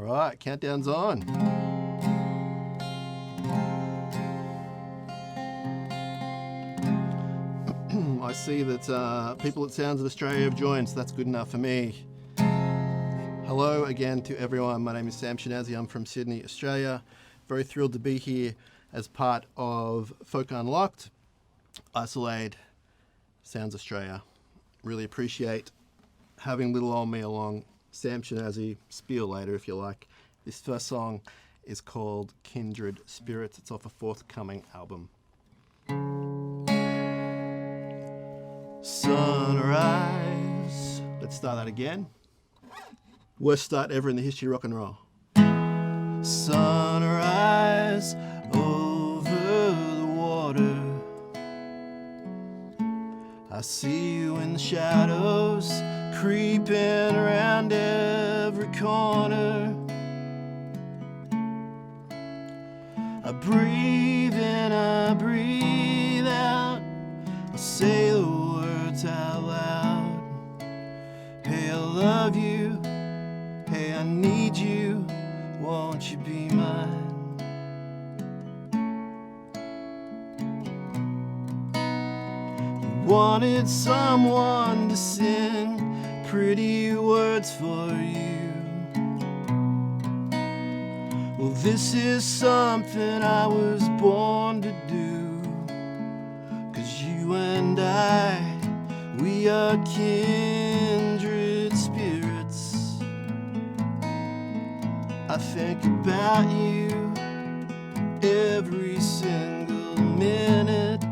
All right, countdown's on. I see that people at Sounds of Australia have joined, so that's good enough for me. Hello again to everyone. My name is Sam Shinazzi. I'm from Sydney, Australia. Very thrilled to be here as part of Folk Unlocked, IsolAid, Sounds Australia. Really appreciate having little old me along. Sam Shinazzi, spiel later if you like. This first song is called Kindred Spirits. It's off a forthcoming album. Sunrise. Let's start that again. Worst start ever in the history of rock and roll. Sunrise over the water. I see you in the shadows, creeping around every corner. I breathe in, I breathe out. I say the words out loud. Hey, I love you. Hey, I need you. Won't you be mine? Wanted someone to sing pretty words for you. Well, this is something I was born to do. 'Cause you and I, we are kindred spirits. I think about you every single minute.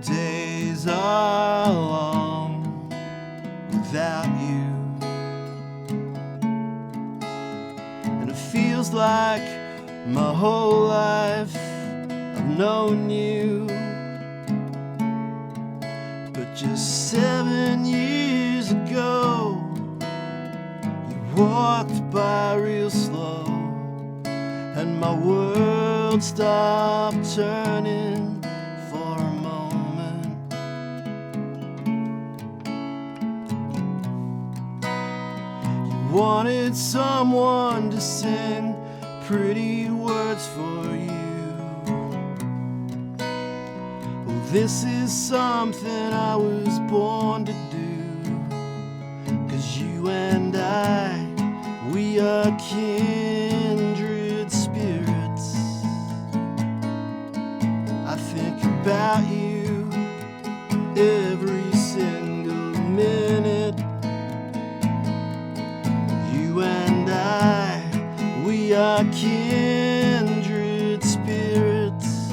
Days are long without you, and it feels like my whole life I've known you. But just 7 years ago, you walked by real slow, and my world stopped turning for a moment. You wanted someone to sing pretty words for you. Well, this is something I was born to do. 'Cause you and I, we are kindred spirits. I think about you every single minute. You and I, we are kindred spirits.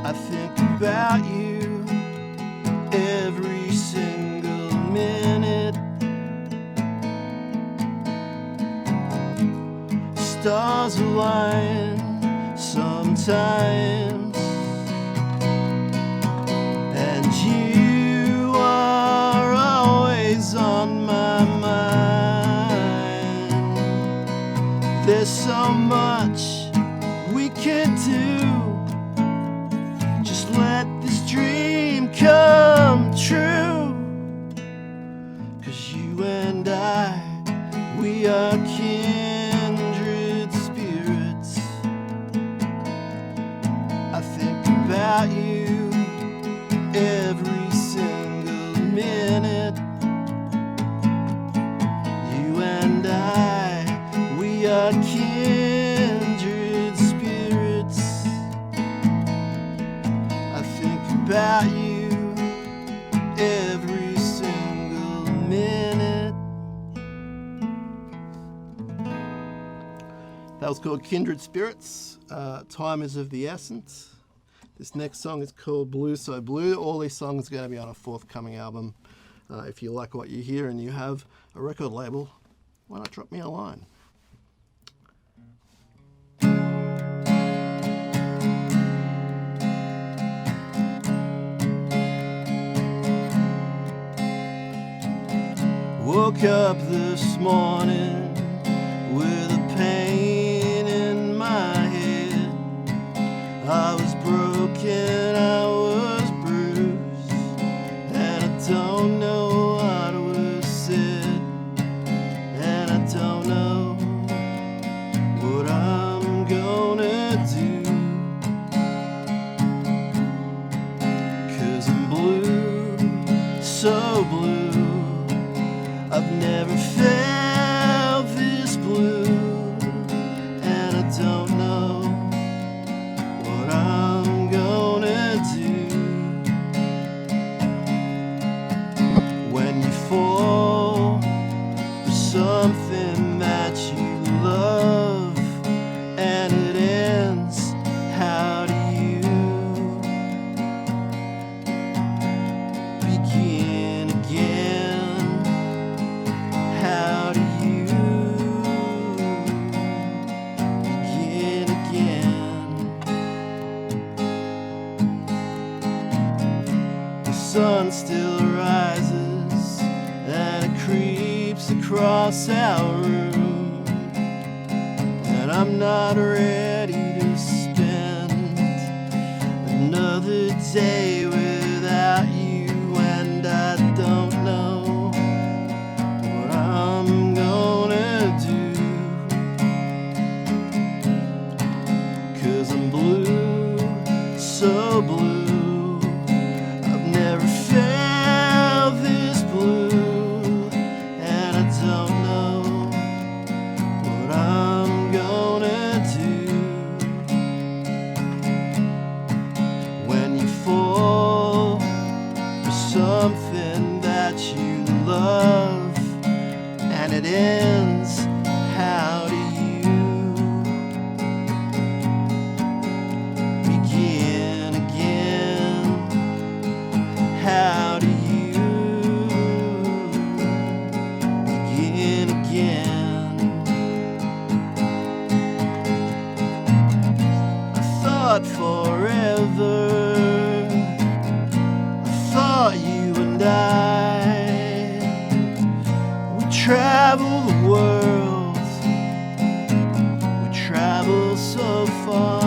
I think about you every single minute. Stars align sometimes, and you are always on my mind. There's so much we can do. Just let this dream come true. 'Cause you and I, we are kindred spirits. I think about you every single minute. You and I, we are kindred spirits. I think about you every single minute. That was called Kindred Spirits. Time is of the essence. This next song is called Blue So Blue. All these songs are going to be on a forthcoming album. If you like what you hear and you have a record label, why not drop me a line? Woke up this morning with a pain in my head. sun still rises and it creeps across our room, and I'm not ready to spend another day without you, and I don't know what I'm gonna do, 'cause I'm blue, so blue. I've never felt this blue, and I don't know what I'm gonna do when you fall for something that you love and it ends. How do you begin again? How do you begin again? I thought forever, I thought you and I would travel the world, we travel so far.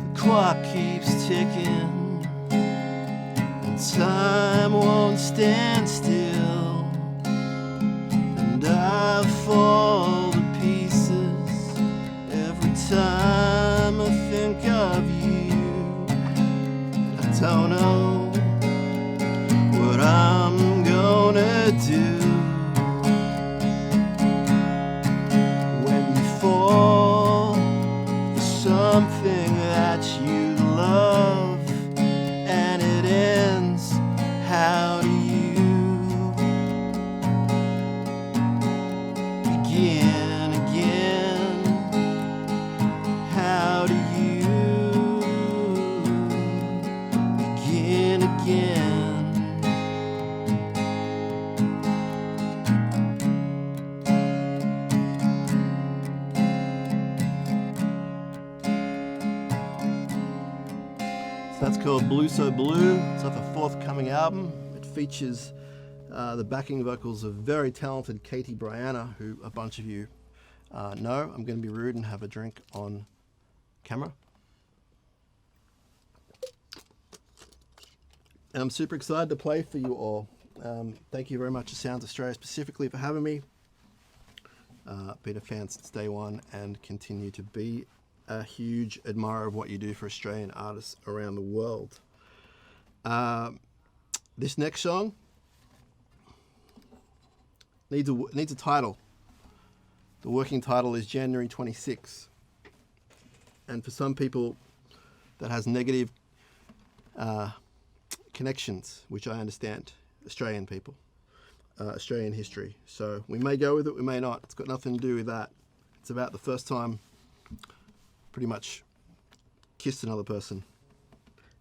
The clock keeps ticking and time won't stand still, and I fall to pieces every time I think of you. I don't know what I'm gonna do when you fall for something that you love and it ends. How do you begin again? How do you begin again? So that's called Blue So Blue. It's off a forthcoming album. It features the backing vocals of very talented Katie Brianna, who a bunch of you know. I'm going to be rude and have a drink on camera. And I'm super excited to play for you all. Thank you very much to Sounds Australia specifically for having me. Been a fan since day one and continue to be a huge admirer of what you do for Australian artists around the world. This next song needs a title. The working title is January 26. And for some people that has negative connections, which I understand, Australian people, Australian history. So we may go with it, we may not. It's got nothing to do with that. It's about the first time pretty much kissed another person.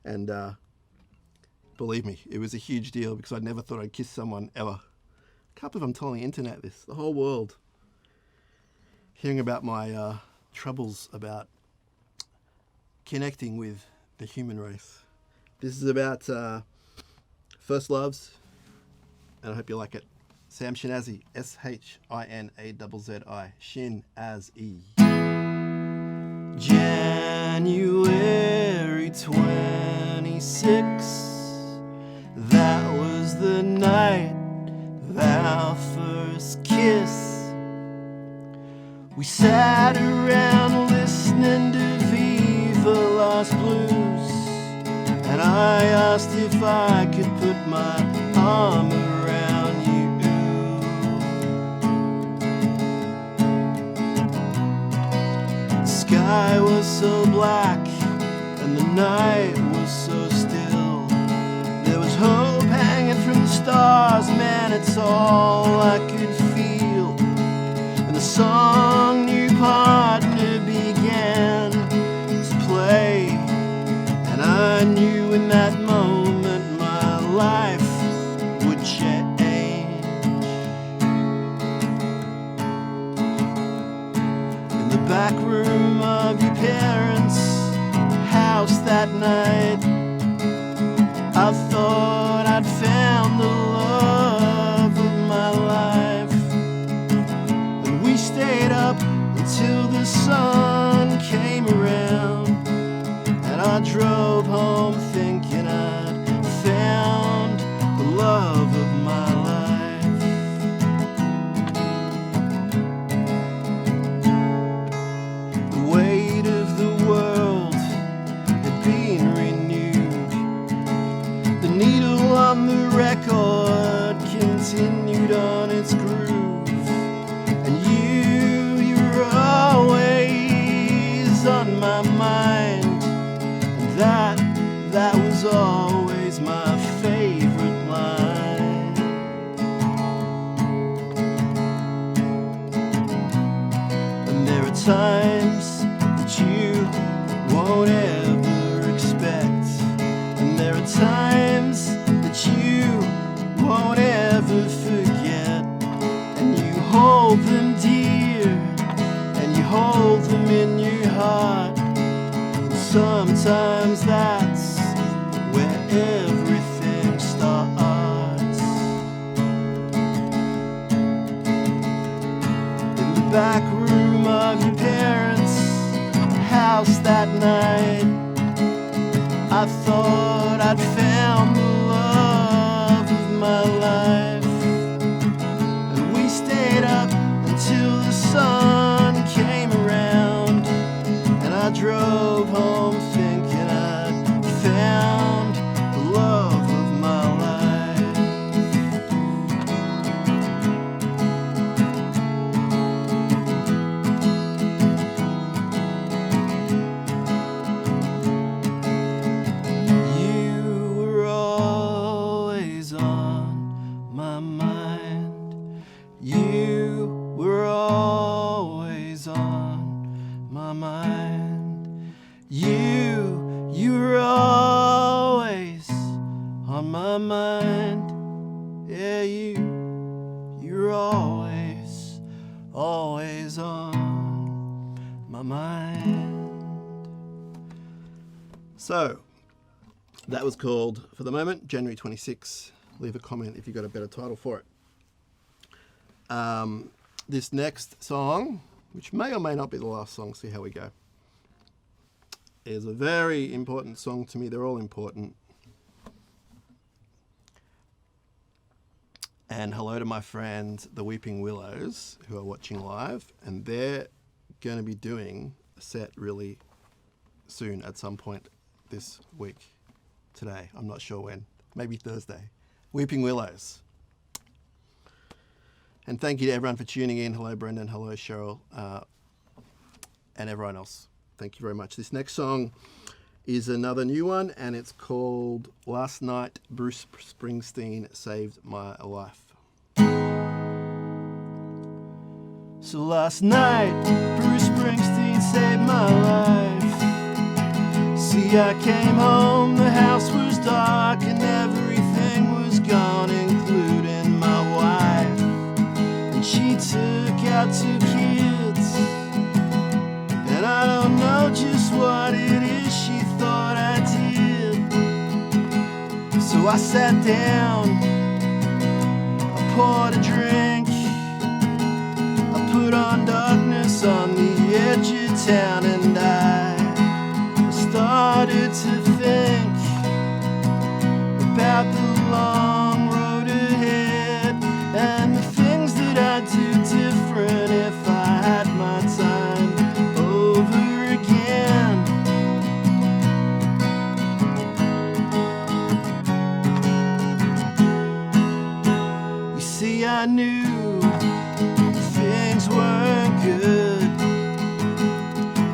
And believe me, it was a huge deal because I never thought I'd kiss someone ever. Can't believe I'm telling the internet this, the whole world. Hearing about my troubles about connecting with the human race. This is about first loves, and I hope you like it. Sam Shinazzi, Shinazzi, Shinazzi. January 26, that was the night of our first kiss. We sat around listening to Viva Las Blues, and I asked if I could put my arm around you. The sky was so black and the night was so still. There was hope hanging from the stars, man, it's all I could feel. And the song New Partner began to play, and I knew in that moment my life would change. that night, I thought I'd found the love of my life. And we stayed up until the sun came around, and I drove home thinking I'd found the love of my life. The weight of the world had been renewed. The needle on the record continued on its groove. And you were always on my mind. And that was always my favorite line. And there are times that you won't ever expect, and there are times that you won't ever forget, and you hold them dear, and you hold them in your heart. And sometimes that's where everything starts. In the back room of your parents' house that night, I thought I'd found the love of my life. And we stayed up until the sun came around, and I drove home thinking I'd found the love of my life. You were always on my mind. You were always on my mind. You were always on my mind. Yeah, you were always on my mind. So, that was called, for the moment, January 26. Leave a comment if you've got a better title for it. This next song, which may or may not be the last song, see how we go, is a very important song to me. They're all important. And hello to my friends, the Weeping Willows, who are watching live, and they're going to be doing a set really soon at some point this week. Today, I'm not sure when, maybe Thursday. Weeping Willows. And thank you to everyone for tuning in. Hello, Brendan. Hello, Cheryl. And everyone else. Thank you very much. This next song is another new one, and it's called Last Night Bruce Springsteen Saved My Life. So last night, Bruce Springsteen saved my life. See, I came home, the house was dark, and everything was gone, including my wife. And she took out 2 kids, and I don't know just what it is she thought I did. So I sat down, I poured a drink, I put on Darkness on the Edge of Town, and I started to think about the long road ahead and the things that I'd do different if I had my time over again. You see, I knew things weren't good,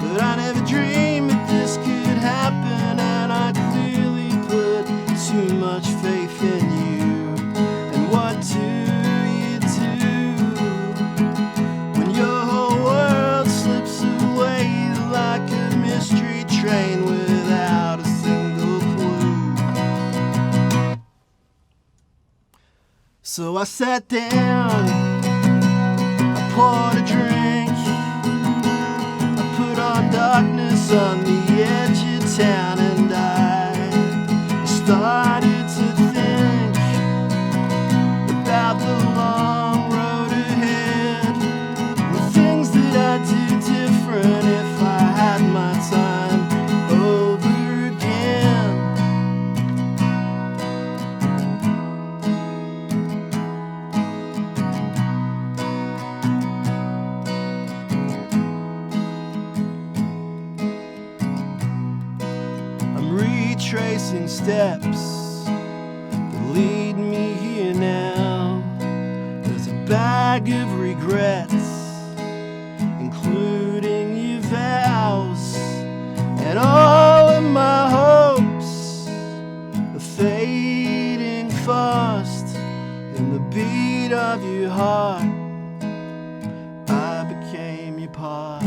but I never dreamed that this could happen, and I clearly put too much faith in you. And what do you do when your whole world slips away like a mystery train without a single clue? So I sat down, I poured a drink, I put on Darkness on the Edge of Town, and I I'm retracing steps that lead me here now. There's a bag of regrets, including your vows, and all of my hopes are fading fast in the beat of your heart. I became your past.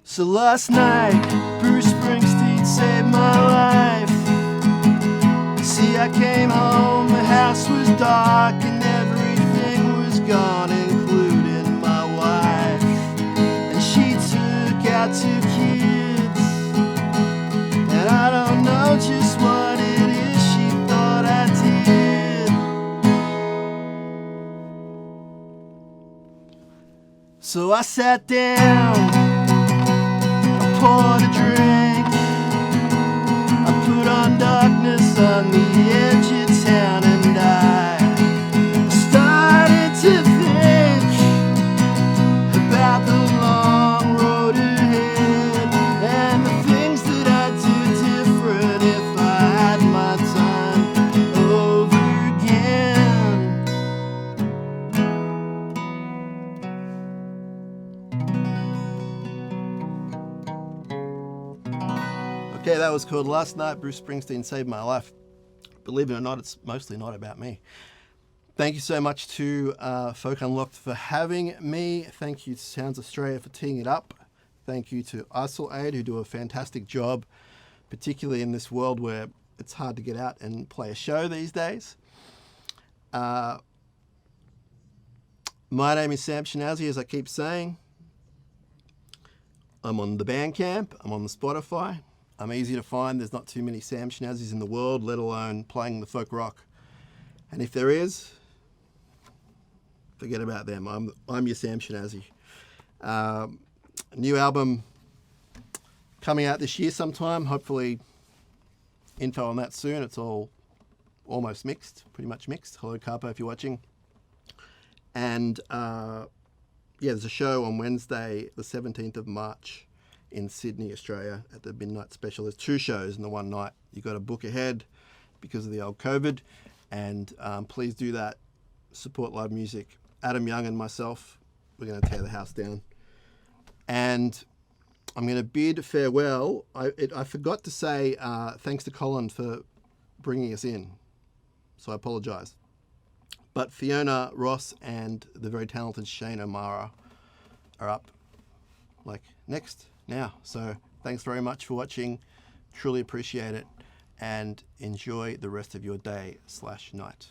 So last night, Bruce Springsteen saved my life. See, I came home, the house was dark and everything was gone, including my wife. And she took out 2 kids, and I don't know just what it is she thought I did. So I sat down, poured a drink, I put on darkness on the edge of town, and I started to think about the long road ahead and the things that I'd do different if I had my time over again. Okay, that was called Last Night, Bruce Springsteen Saved My Life. Believe it or not, it's mostly not about me. Thank you so much to Folk Unlocked for having me. Thank you to Sounds Australia for teeing it up. Thank you to IsolAid, who do a fantastic job, particularly in this world where it's hard to get out and play a show these days. My name is Sam Shinazzi, as I keep saying. I'm on the Bandcamp, I'm on the Spotify. I'm easy to find. There's not too many Sam Shinazzis in the world, let alone playing the folk rock. And if there is, forget about them. I'm your Sam Shinazzi. New album coming out this year sometime. Hopefully, info on that soon. It's all almost mixed, pretty much mixed. Hello, Carpo, if you're watching. And yeah, there's a show on Wednesday, the 17th of March, in Sydney, Australia, at the Midnight Special. There's 2 shows in the one night. You've got to book ahead because of the old COVID, and please do that. Support live music. Adam Young and myself, we're going to tear the house down. And I'm going to bid farewell. I forgot to say thanks to Colin for bringing us in, so I apologise. But Fiona Ross and the very talented Shane O'Mara are up next now. So thanks very much for watching. Truly appreciate it, and enjoy the rest of your day/night.